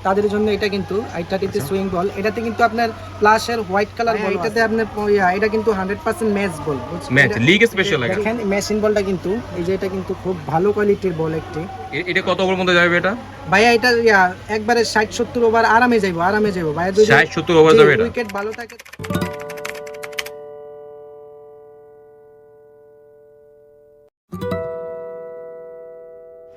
তাদের জন্য এটা কিন্তু i30 সুইং বল। এটাতে কিন্তু আপনার প্লাসের হোয়াইট কালার বল, এটাতে আপনার এটা কিন্তু 100% match ball, match league special লাগে। দেখেন মেশিন বলটা কিন্তু এই যে এটা কিন্তু খুব ভালো কোয়ালিটির বল একটি। এটা কত ওভার মধ্যে যাবে এটা ভাইয়া? এটা একবারে 60-70 ওভার আরামে যাইবো ভাইয়া। 60-70 ওভার যাবে এটা, উইকেট ভালো থাকে।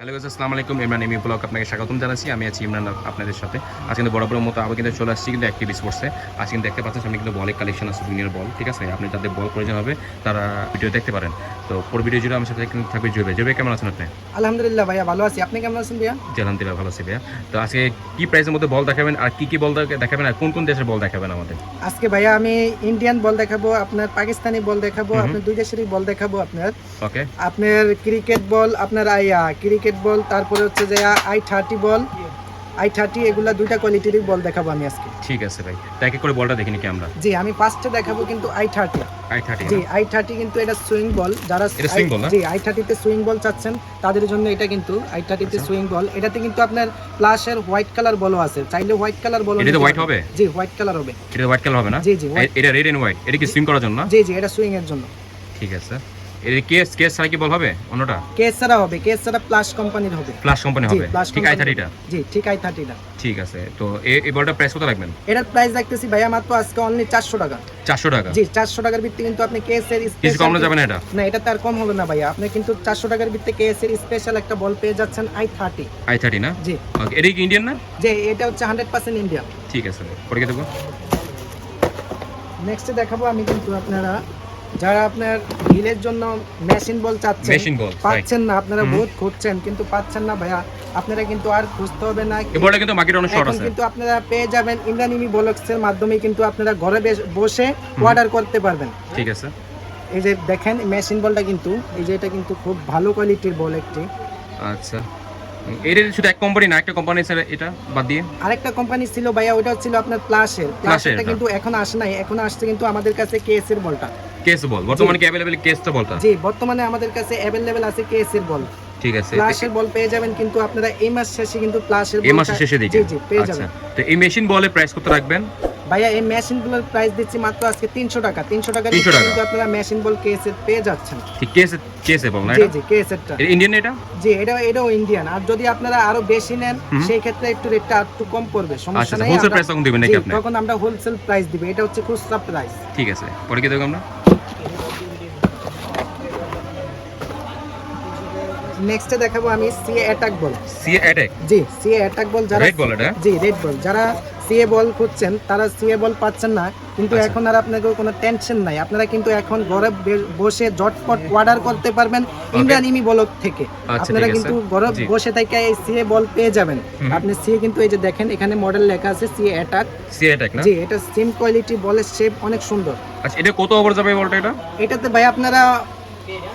হ্যালো গাইস, আসসালামু আলাইকুম। ইমরান এমি ব্লগ আপনাকে স্বাগতম জানাচ্ছি। আমি আছি ইমরান আপনাদের সাথে। আজ কিন্তু বরাবরের মতো আবার কিন্তু চলে আসছি কিন্তু অ্যাক্টিভ স্পোর্টসে। আজ কিন্তু দেখতে পাচ্ছেন সামনে কিন্তু বলের কালেকশন আছে, জুনিয়র বল। ঠিক আছে, আপনি যাদের বল প্রয়োজন হবে তারা ভিডিও দেখতে পারেন। তো পুরো ভিডিও জুড়ে আমার সাথে কিন্তু থাকবে জুবে। কেমন আছেন আপনি? আলহামদুলিল্লাহ ভাইয়া ভালো আছি, আপনি কেমন আছেন ভাইয়া? জি আলহামদুলিল্লাহ ভালো আছি ভাইয়া। তো আজকে কি প্রাইসের মধ্যে বল দেখাবেন আর কি বল দেখাবেন আর কোন দেশের বল দেখাবেন আমাদের? আজকে ভাইয়া আমি ইন্ডিয়ান বল দেখাবো, আপনার পাকিস্তানি বল দেখাবো, আপনার দুই দেশেরই বল দেখাবো। ওকে, আপনার ক্রিকেট বল, আপনার ক্রিকেট বল, তারপরে হচ্ছে যে i30 বল, i30 এগুলা দুইটা কোয়ালিটির বল দেখাবো আমি আজকে। ঠিক আছে ভাই, তো এক এক করে বলটা দেখে নি কি আমরা। জি, আমি ফার্স্টে দেখাবো কিন্তু i30। জি, i30 কিন্তু এটা সুইং বল। যারা জি i30 তে সুইং বল চাচ্ছেন তাদের জন্য এটা কিন্তু i30 তে সুইং বল। এটাতে কিন্তু আপনার প্লাসের হোয়াইট কালার বলও আছে, চাইলে হোয়াইট কালার বল। এটা হোয়াইট হবে? জি, হোয়াইট কালার হবে। এটা হোয়াইট কালার হবে না? জি জি, এটা রেড এন্ড হোয়াইট। এটা কি সুইং করার জন্য? জি জি, এটা সুইং এর জন্য। ঠিক আছে, এর কেস ছাড়া কি বল হবে অন্যটা? কেস ছাড়া হবে, কেস ছাড়া প্লাস কোম্পানির হবে। প্লাস কোম্পানি হবে, ঠিক i30 টা? জি, ঠিক i30 টা। ঠিক আছে, তো এই বলটা প্রাইস কত রাখবেন? এটার প্রাইস রাখতেছি ভাইয়া মাত্র আজকে অনলি 400 টাকা। 400 টাকা? জি, 400 টাকার ভিত্তি কিন্তু আপনি কেস এর কিছু কম না যাবে না এটা? না, এটা তার কম হবে না ভাইয়া। আপনি কিন্তু 400 টাকার ভিত্তি কেস এর স্পেশাল একটা বল পেয়ে যাচ্ছেন i30 না? জি। ওকে, এটা কি ইন্ডিয়ান না? জি, এটা হচ্ছে 100% ইন্ডিয়ান। ঠিক আছে, পরে কি দেবো? নেক্সট দেখাবো আমি কিন্তু আপনারা যারা আপনার হিলের জন্য মেশিন বল চাচ্ছেন, পাচ্ছেন না, আপনারা বহুত খুঁজছেন কিন্তু পাচ্ছেন না ভাইয়া, আপনারা কিন্তু আর খুঁজতে হবে না। এই বলটা কিন্তু মার্কেটে অনেক শর্ট আছে, কিন্তু আপনারা পেয়ে যাবেন ইমরান ইমি বলক্সের মাধ্যমে। কিন্তু আপনারা ঘরে বসে অর্ডার করতে পারবেন। ঠিক আছে, এই যে দেখেন মেশিন বলটা কিন্তু এই যে এটা কিন্তু খুব ভালো কোয়ালিটির বল একটি। আচ্ছা, এটা শুধু এক কোম্পানি না, একটা কোম্পানি স্যার এটা বাদ দিয়ে আরেকটা কোম্পানি ছিল ভাইয়া, ওটা ছিল আপনার প্লাসেরটা কিন্তু এখন আসে নাই। এখন আসছে কিন্তু আমাদের কাছে কেএস এর বলটা। কেস বল বর্তমানে কি अवेलेबल? কেসটা বলটা জি, বর্তমানে আমাদের কাছে अवेलेबल আছে কেএস এর বল। ঠিক আছে, প্লাসের বল পেয়ে যাবেন কিন্তু আপনারা এই মাস শেষে কিন্তু প্লাসের বল, এই মাসের শেষে দিকে। জি জি, পেয়ে যাবেন। তো এই মেশিন বলের প্রাইস কত রাখবেন ভাইয়া? এই মেশিন বলের প্রাইস দিচ্ছি মাত্র আজকে 300 টাকা। 300 টাকার কিন্তু আপনারা মেশিন বল কেএস এর পেয়ে যাচ্ছেন। ঠিক, কেস বল না জি এটা? জি, কেএস এরটা ইন্ডিয়ান এটা? জি, এটাও ইন্ডিয়ান। আর যদি আপনারা আরো বেশি নেন সেই ক্ষেত্রে একটু রেটটা একটু কম পড়বে, সমস্যা নাই। হোলসেল প্রাইস তখন দিবেন নাকি আপনি? তখন আমরা হোলসেল প্রাইস দিব, এটা হচ্ছে খুচরা প্রাইস। ঠিক আছে, পরে কি দেবো আমরা? নেক্সটে দেখাবো আমি CA attack ball. CA attack? জি, সিএ অ্যাটাক বল। যারা রেড বল এটা? জি, রেড বল। যারা সিএ বল খুঁজছেন তারা সিএ বল পাচ্ছেন না, কিন্তু এখন আর আপনাদের কোনো টেনশন নাই। আপনারা কিন্তু এখন ঘরে বসে ঝটপট অর্ডার করতে পারবেন ইমরান ইমি বলক থেকে। আপনারা কিন্তু ঘরে বসে থেকে এই সিএ বল পেয়ে যাবেন। আপনি সিএ কিন্তু এই যে দেখেন এখানে মডেল লেখা আছে সিএ অ্যাটাক। সিএ অ্যাটাক না? জি, এটা সেম কোয়ালিটি বলের শেপ অনেক সুন্দর। আচ্ছা, এটা কত ওভার যাবে বলটা এটা? এটাতে ভাই আপনারা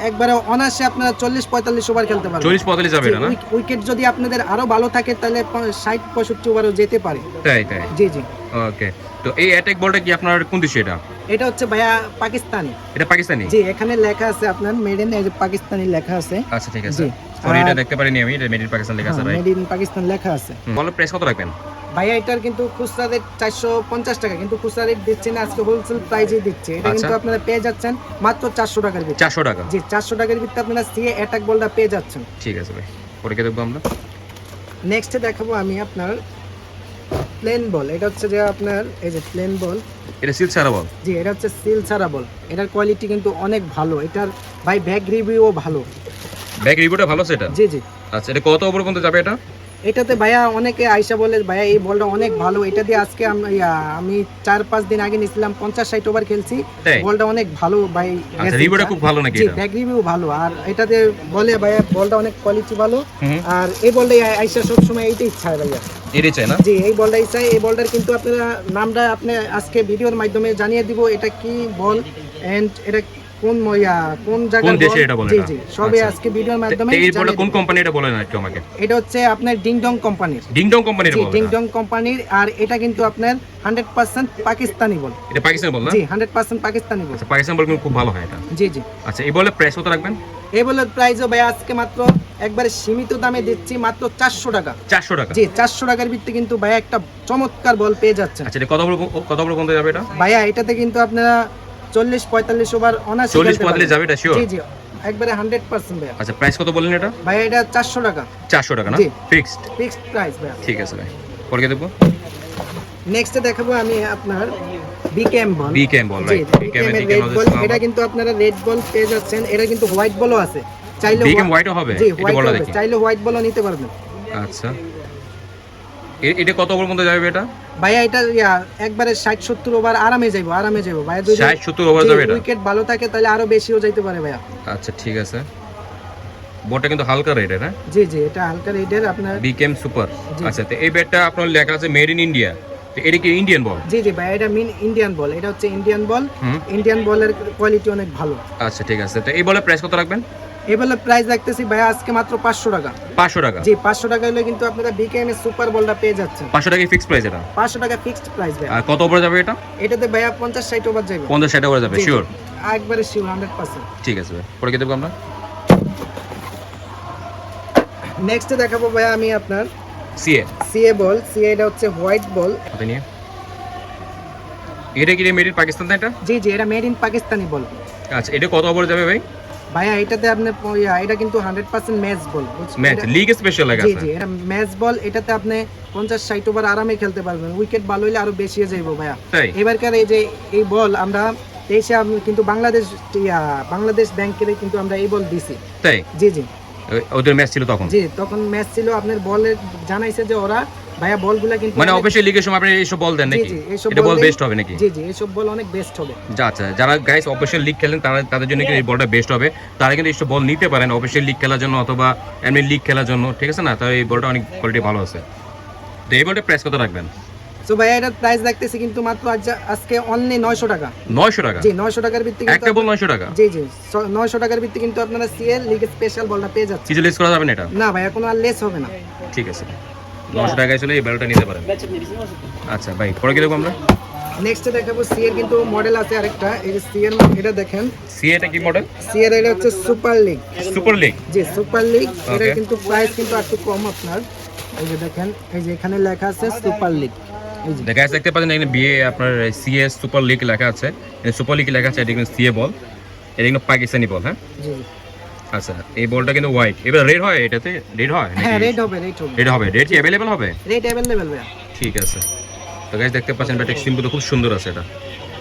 একবারে অনায়াসে আপনারা 40-45 ওভার খেলতে পারবেন। 40-45 যাবে না? উইকেট যদি আপনাদের আরো ভালো থাকে তাহলে 60-65 ওভারও যেতে পারে। তাই? জি জি। ওকে, তো এই অ্যাটাক বলটা কি আপনার কোন দেশে এটা? এটা হচ্ছে ভাইয়া পাকিস্তানি। এটা পাকিস্তানি? জি, এখানে লেখা আছে আপনার মেড ইন পাকিস্তানি লেখা আছে। আচ্ছা ঠিক আছে, সরি এটা দেখতে পারিনি আমি। এটা মেড ইন পাকিস্তান লেখা আছে ভাই। মেড ইন পাকিস্তান লেখা আছে। বলের প্রাইস কত রাখবেন ভাইয়া? এটার কিন্তু খুচরা রেট 450 টাকা, কিন্তু খুচরা রেট দিচ্ছে না, আজকে হোলসেল প্রাইসে দিচ্ছে। এটা কিন্তু আপনারা পেয়ে যাচ্ছেন মাত্র 400 টাকার ভিতরে। 400 টাকা? জি, 400 টাকার ভিতরে আপনারা সিএ অ্যাটাক বলটা পেয়ে যাচ্ছেন। ঠিক আছে ভাই, পরে কি দেখবো আমরা? নেক্সটে দেখাবো আমি আপনার প্লেন বল। এটা হচ্ছে যে আপনার এই যে প্লেন বল। এটা সিল ছাড়া বল? জি, এটা হচ্ছে সিল ছাড়া বল। এটার কোয়ালিটি কিন্তু অনেক ভালো। এটার ভাই ব্যাক রিভিউও ভালো। ব্যাক রিভিউটা ভালো সেটা? জি জি। আচ্ছা, এটা কত ওভার পর্যন্ত যাবে এটা? এটাতে ভাইয়া অনেকে আইসা বলে ভাইয়া এই বলটা অনেক ভালো। এটা দিয়ে আজকে আমি 4-5 দিন আগে নিছিলাম, 50-60 ওভার খেলছি। বলটা অনেক ভালো ভাই। আচ্ছা, রিভিউটা খুব ভালো নাকি? জি, ব্যাক রিভিউ ভালো। আর এটাতে বলে ভাইয়া বলটা অনেক কোয়ালিটি ভালো। আর এই বলটাই আইসা সব সময় এইটাই চায় ভাইয়া। এটাই চাই না? জি, এই বলটাই চাই। এই বলটার কিন্তু আপনারা নামটা আপনি আজকে ভিডিওর মাধ্যমে জানিয়ে দিব এটা কি বল এন্ড এটা কোন জায়গার কোন দেশে বল, এটা বলে জি না? জি সবে আচ্ছা। আজকে ভিডিওর মাধ্যমে এই বলটা জানিয়ে কোন দেব। কোম্পানি এটা বলে না একটু আমাকে? এটা হচ্ছে আপনার ডিংডং কোম্পানির, ডিংডং কোম্পানির জি বল না? ডিংডং কোম্পানির। আর এটা কিন্তু আপনার 100% পাকিস্তানি বল, এটা পাকিস্তান বল না? জি 100% পাকিস্তানি বল, আচ্ছা, পাকিস্তান বল কিন্তু খুব ভালো হয় এটা। জি জি। আচ্ছা, এই বলে প্রাইস কত রাখবেন? এই বলের প্রাইসও ভাই আজকে মাত্র একবারে সীমিত দামে দিচ্ছি, মাত্র 400 টাকা। 400 টাকা। জি 400 টাকার ভিত্তি কিন্তু ভাই একটা চমৎকার বল পেয়ে যাচ্ছেন। আচ্ছা, এটা কত বড় কোনটা যাবে এটা? ভাইয়া এটাতে কিন্তু আপনারা 40-45 ওভার অনার্স 40-45 যাবে এটা শিওর? জি জি একবারে 100% ভাইয়া। আচ্ছা, প্রাইস কত বললেন এটা? ভাইয়া এটা 400 টাকা, 400 টাকা না? জি। ফিক্সড? ফিক্সড প্রাইস ভাইয়া। ঠিক আছে ভাই, পরে কি দেবো? নেক্সটে দেখাবো আমি আপনার বিকেএম বল। বিকেএম বল, জি রাইট। বিকেএম এর বিকেএম দিকে রেড নজর বল, দিলাম। এটা কিন্তু আপনারা রেড বল পেয়ে যাচ্ছেন। এটা কিন্তু হোয়াইট বলও আছে, চাইলে বিকেএম হোয়াইটও হবে? জি এটা হোয়াইট বলটা হবে, দেখি। চাইলে হোয়াইট বলও নিতে পারবেন। আচ্ছা, এটা কত বড় কোনটা যাবে এটা? ভাইয়া এটা একবারে 60-70 ওভার আরামে যাইবো ভাইয়া। যদি 60-70 ওভার যাবে এটা? উইকেট ভালো থাকে তাহলে আরো বেশিও যাইতে পারে ভাইয়া। আচ্ছা, ঠিক আছে। বলটা কিন্তু হালকা রেটের, হ্যাঁ? জি জি এটা হালকা রেডের আপনার। BKM super. জি। আচ্ছা, তো এই ব্যাটটা আপনার লেখা আছে মেড ইন ইন্ডিয়া, তো এটা কি ইন্ডিয়ান বল? জি জি ভাই এটা ইন্ডিয়ান বল, এটা হচ্ছে ইন্ডিয়ান বল। হুম। ইন্ডিয়ান বলের কোয়ালিটি অনেক ভালো। আচ্ছা, ঠিক আছে। তো এই বলের প্রাইস কত রাখবেন? এই বলের প্রাইস রাখতেছি ভাইয়া আজকে মাত্র 500 টাকা। 500 টাকা? জি 500 টাকা হলে কিন্তু আপনারা বিকেএম এর সুপার বলটা পেয়ে যাচ্ছেন। 500 টাকা ফিক্স প্রাইস এটা? 500 টাকা ফিক্সড প্রাইস ভাই। আর কত ওভার যাবে এটা? এটাতে ভাইয়া 50-60 ওভার যাবে। 50-60 ওভার যাবে জি, জি। শিওর? একবারে শিওর 100%। ঠিক আছে ভাই, পরে কি দেবো আমরা? নেক্সটে দেখাবো ভাইয়া আমি আপনার সিএ বল। এটা হচ্ছে হোয়াইট বল। কত নিয়ে? এটা কি মেড ইন পাকিস্তান না এটা? জি জি এটা মেড ইন পাকিস্তানি বল। আচ্ছা, এটা কত ওভার যাবে ভাই? ভাইয়া এটাতে আপনি এটা কিন্তু 100% match ball, match league special লাগা জি আছে? জি এটা ম্যাচ বল। এটাতে আপনি 50-60 ওভার আরামে খেলতে পারবেন, উইকেট ভালো হলে আরো বেশি যাইবো ভাইয়া। তাই? এবারকার এই বল আমরা কিন্তু বাংলাদেশ ব্যাংকের কিন্তু আমরা এই বল দিছি। তাই? জি জি ওদের ম্যাচ ছিল তখন? জি তখন ম্যাচ ছিল, আপনার বলে জানাইছে যে ওরা ভাইয়া বলগুলা কিন্তু মানে অফিশিয়াল লিগের সময় আপনি এইসব বল দেন জি নাকি? জি এইসব এটা বল বল বেস্ট হবে নাকি? জি জি এইসব বল অনেক বেস্ট হবে। আচ্ছা, যারা গাইস অফিশিয়াল লিগ খেলেন তাদের জন্য কিন্তু এই বলটা বেস্ট হবে। তারা কিন্তু এইসব বল নিতে পারেন অফিশিয়াল লিগ খেলার জন্য অথবা এমনি লিগ খেলার জন্য, ঠিক আছে না? তো এই বলটা অনেক কোয়ালিটি ভালো আছে। তো এই বলটা প্রাইস কত রাখবেন? সো ভাইয়া এটার প্রাইস রাখতেছি কিন্তু মাত্র আজকে অনলি 900 টাকা। 900 টাকা? জি 900 টাকার ভিত্তি একটা বল 900 টাকা? জি জি 900 টাকার ভিত্তি কিন্তু আপনারা সিএল লিগ স্পেশাল বলটা পেয়ে যাচ্ছেন। কিছু লেস করা যাবে না এটা? না ভাইয়া কোনো আর লেস হবে না। ঠিক আছে, 900 টাকায় চলে এই বলটা নিতে পারেন। আচ্ছা ভাই, পরে কি দেখবো আমরা? নেক্সটে দেখাবো সিএর কিন্তু মডেল আছে আরেকটা। এই যে সিএর এটা দেখেন। এটা কি মডেল? সিএর এটা হচ্ছে সুপার লিগ। Super league? জি সুপার লিগ। এটা Okay. কিন্তু প্রাইস কিন্তু একটু কম আপনার। এই যে দেখেন, এই যে এখানে লেখা আছে সুপার লিগ। এই যে গাইস দেখতে পাচ্ছেন এখানে বিএ আপনার সিএস সুপার লিগ লেখা আছে। সুপার লিগ লেখা আছে, এটা কিন্তু সিএ বল, এটা কিন্তু পাকিস্তানি বল, হ্যাঁ? জি জি। আচ্ছা, এই বলটা কিন্তু হোয়াইট। এবার রেড হয় এটাতে? রেড হয় নাকি? হ্যাঁ রেড হবে। রেড হবে। রেড কি अवेलेबल হবে? রেড अवेलेबल ভাইয়া। ঠিক আছে। তো গাইস দেখতে পাচ্ছেন ব্যাট সিম্বল খুব সুন্দর আছে এটা।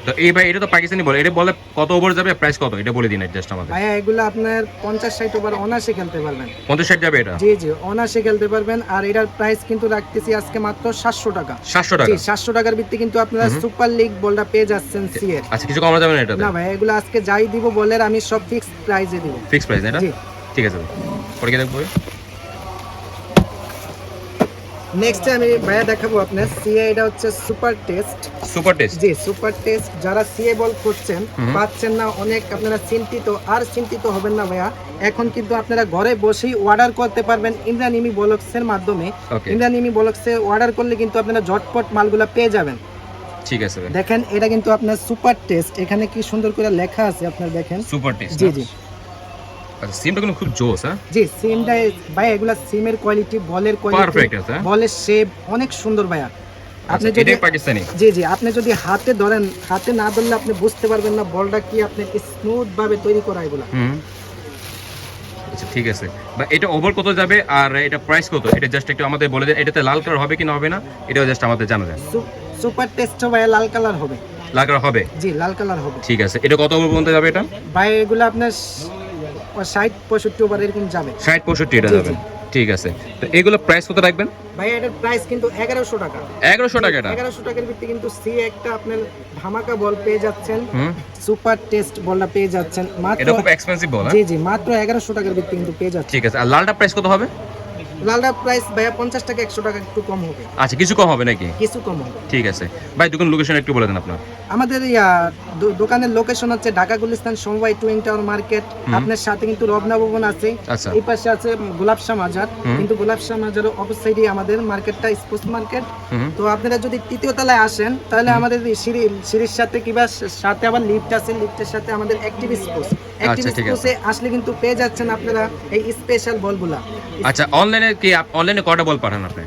তো এই ভাই এটা তো পাকিস্তানি বল, এটা বলে কত ওভার যাবে, প্রাইস কত এটা বলে দিন জাস্ট আমাদের। ভাইয়া এগুলো আপনার 50-60 ওভার অনার্সে খেলতে পারবেন। 50-60 যাবে এটা? জি জি অনার্সে খেলতে পারবেন। আর এটার প্রাইস কিন্তু রাখতেছি আজকে মাত্র 700 টাকা। 700 টাকা? জি 700 টাকার ভিত্তি কিন্তু আপনারা সুপার লিগ বলটা পেয়ে যাচ্ছেন সিএর। আচ্ছা, কিছু কমা যাবে না এটাতে? না ভাই এগুলো আজকে যাই দিব বলের আমি সব ফিক্স প্রাইসে দিব। ফিক্স প্রাইস না এটা? জি। ঠিক আছে ভাই, পরে কি দেখবো? নেক্সট আমি ভাইয়া দেখাবো আপনার সিএ। এটা হচ্ছে সুপার টেস্ট। Super test? জি সুপার টেস্ট। যারা সিএ বল করছেন পাচ্ছেন না, অনেক আপনারা চিন্তিত হবেন না ভাইয়া। এখন কিন্তু আপনারা ঘরে বসেই অর্ডার করতে পারবেন ইমরান ইমি ব্লগসের মাধ্যমে। Okay. ইমরান ইমি ব্লগসে অর্ডার করলে কিন্তু আপনারা ঝটপট মালগুলা পেয়ে যাবেন। ঠিক আছে ভাই। দেখেন এটা কিন্তু আপনার সুপার টেস্ট, এখানে কি সুন্দর করে লেখা আছে আপনার দেখেন। Super test? জি জি আচ্ছা, সিমটা কিন্তু খুব জোস, হ্যাঁ? জি সিমটা ভাই এগুলা সিমের কোয়ালিটি, বলের পারফেক্ট কোয়ালিটি, আছে, হ্যাঁ? বলের শেপ অনেক সুন্দর ভাইয়া। আপনি আচ্ছা, যদি এটা পাকিস্তানি? জি জি আপনি যদি হাতে ধরেন, হাতে না ধরলে আপনি বুঝতে পারবেন না বলটা কি আপনি স্মুথ ভাবে তৈরি করা এগুলা। আচ্ছা, ঠিক আছে। বা এটা ওভার কত যাবে আর এটা প্রাইস কত, এটা জাস্ট একটু আমাদের বলে দেন। এটাতে লাল কালার হবে কি না হবে না, এটাও জাস্ট আমাদের জানা যায়। সুপার টেস্ট ভাইয়া লাল কালার হবে। লাল কালার হবে? জি লাল কালার হবে। ঠিক আছে। এটা কত ওভার পর্যন্ত যাবে এটা? ভাই এগুলো আপনার 60-65 ওভার এরকম যাবে। 60-65 এটা জি, যাবে? জি। ঠিক আছে। তো এগুলো প্রাইস কত রাখবেন? ভাই এটার প্রাইস কিন্তু 1100 টাকা। 1100 টাকা এটা? 1100 টাকার ভিত্তি কিন্তু সি একটা আপনার ধামাকা বল পেয়ে যাচ্ছেন। হুম। সুপার টেস্ট বলটা পেয়ে যাচ্ছেন মাত্র। এটা খুব এক্সপেন্সিভ বল, হ্যাঁ? জি জি মাত্র 1100 টাকার ভিত্তি কিন্তু পেয়ে যাচ্ছেন। ঠিক আছে। আর লালটা প্রাইস কত হবে? লালটার প্রাইস ভাইয়া 50 টাকা 100 টাকা একটু কম হবে, আচ্ছা, কিছু কম হবে নাকি? কিছু কম হবে। ঠিক আছে ভাই, দোকান লোকেশন একটু বলে দেন আপনার। আমাদের দোকানের লোকেশন হচ্ছে ঢাকা গুলিস্তান সমবায় টুইন টাওয়ার মার্কেট। আপনার সাথে কিন্তু রবনা ভবন আছে, আচ্ছা। এই পাশে আছে গোলাপ শাহ মাজার, কিন্তু গোলাপ শাহ মাজারের অপর সাইডে আমাদের মার্কেটটা স্পোর্টস মার্কেট। তো আপনারা যদি তৃতীয় তলায় আসেন তাহলে আমাদের এই সিঁড়ির সাথে কিংবা সাথে আবার লিফট আছে, লিফটের সাথে আমাদের অ্যাক্টিভ স্পোর্টস। অ্যাক্টিভ ঠিক আছে। স্পোর্টসে আসলে কিন্তু পেয়ে যাচ্ছেন আপনারা এই স্পেশাল বলগুলা। আচ্ছা, অনলাইনে কয়টা বল পাঠান আপনি?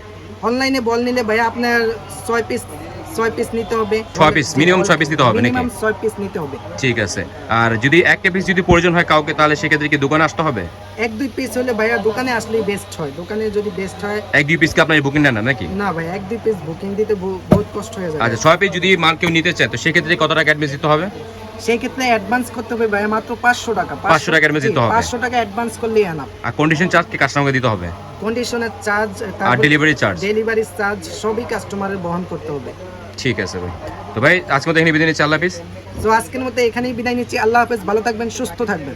অনলাইনে বল নিলে ভাইয়া আপনার 6 পিস নিতে হবে, 6 পিস, মিনিমাম 6 পিস নিতে হবে নাকি? মিনিমাম 6 পিস নিতে হবে। ঠিক আছে। আর যদি একটা পিস যদি প্রয়োজন হয় কাউকে, তাহলে সেক্ষেত্রে কি দোকানে আসতে হবে? 1-2 পিস হলে ভাইয়া দোকানে আসলেই বেস্ট হয়, দোকানে যদি বেস্ট হয়। 1-2 পিস কি আপনার বুকিং নেন না নাকি? না ভাই, 1-2 পিস বুকিং দিতে বহুত কষ্ট হয়ে যায়। আচ্ছা, 6 পিস যদি মাল কেউ নিতে চায় তো সেক্ষেত্রে কত টাকা অ্যাডভান্স দিতে হবে? সেই ক্ষেত্রে অ্যাডভান্স করতে হবে ভাইয়া মাত্র 500 টাকা। 500 টাকা advance দিতে হবে। 500 টাকা অ্যাডভান্স করলেই আনাপ। আর কন্ডিশন চার্জ কি কাস্টমারকে দিতে হবে? কন্ডিশনের চার্জ আর ডেলিভারি চার্জ? ডেলিভারি চার্জ সবই কাস্টমারের বহন করতে হবে। ঠিক আছে ভাই। তো ভাই আজকে মতো এখানে বিদায় নিচ্ছি, আল্লাহ হাফিজ। তো আজকের মতো এখানেই বিদায় নিচ্ছি, আল্লাহ হাফেজ, ভালো থাকবেন, সুস্থ থাকবেন।